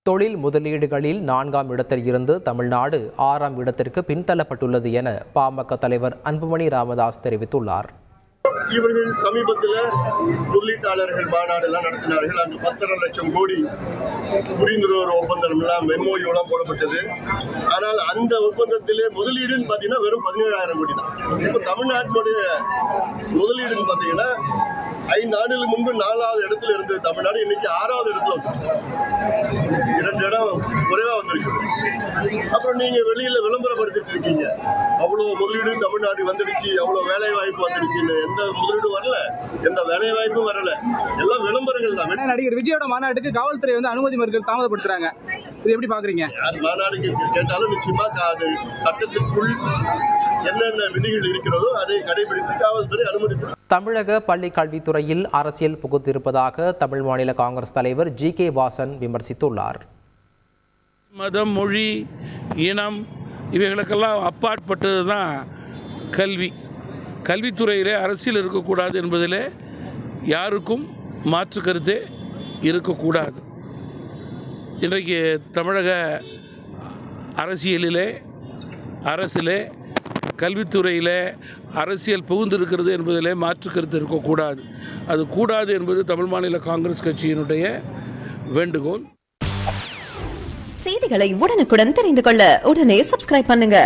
தொழில் முதலீடுகளில் 4ஆம் இடத்தில் இருந்து தமிழ்நாடு 6ஆம் இடத்திற்கு பின்தள்ளப்பட்டுள்ளது என பாமக தலைவர் அன்புமணி ராமதாஸ் தெரிவித்துள்ளார். இவர்கள் சமீபத்தில் முதலீட்டாளர்கள் மாநாடு எல்லாம் நடத்தினார்கள். அங்கு 10.5 லட்சம் கோடி புரிந்துணர்வு ஒப்பந்தம் எல்லாம் MOU எல்லாம் போடப்பட்டது. ஆனால் அந்த ஒப்பந்தத்திலே முதலீடுன்னு பார்த்தீங்கன்னா வெறும் 17,000 கோடி தான். இப்போ தமிழ்நாட்டினுடைய முதலீடுன்னு பார்த்தீங்கன்னா 5 ஆண்டுகளுக்கு முன்பு 4வது இடத்துல இருந்தது தமிழ்நாடு, இன்னைக்கு 6வது இடத்துல வந்து 2 இடம் குறைவா வந்திருக்கு. அப்புறம் நீங்க வெளியில விளம்பரப்படுத்திட்டு இருக்கீங்க, அவ்வளவு முதலீடு தமிழ்நாடு வந்துடுச்சு, அவ்வளவு வேலை வாய்ப்பு வந்துடுச்சுன்னு. எந்த முதலீடு வரல, எந்த வேலை வாய்ப்பும் வரல, எல்லாம் விளம்பரங்கள் தான். நடிகர் விஜயோட மாநாட்டுக்கு காவல்துறை அனுமதி மறுக்க தாமதப்படுத்துறாங்க, இது எப்படி பாக்குறீங்க? மாநாடுக்கு கேட்டாலும் நிச்சயமா அது சட்டத்திற்குள் என்னென்ன விதிகள் இருக்கிறதோ அதை கடைபிடித்து காவல்துறை அனுமதி. தமிழக பள்ளி கல்வித்துறையில் அரசியல் புகுத்திருப்பதாக தமிழ் மாநில காங்கிரஸ் தலைவர் GK வாசன் விமர்சித்துள்ளார். மதம், மொழி, இனம் இவைகளுக்கெல்லாம் அப்பாற்பட்டது தான் கல்வி. கல்வித்துறையிலே அரசியல் இருக்கக்கூடாது என்பதிலே யாருக்கும் மாற்று கருத்தே இருக்கக்கூடாது. இன்றைக்கு தமிழக அரசிலே கல்வித்துறையில் அரசியல் புகுந்திருக்கிறது என்பதிலே மாற்று கருத்து இருக்கக்கூடாது. அது கூடாது என்பது தமிழ் மாநில காங்கிரஸ் கட்சியினுடைய வேண்டுகோள். செய்திகளை உடனுக்குடன் தெரிந்து கொள்ள உடனே சப்ஸ்கிரைப் பண்ணுங்க.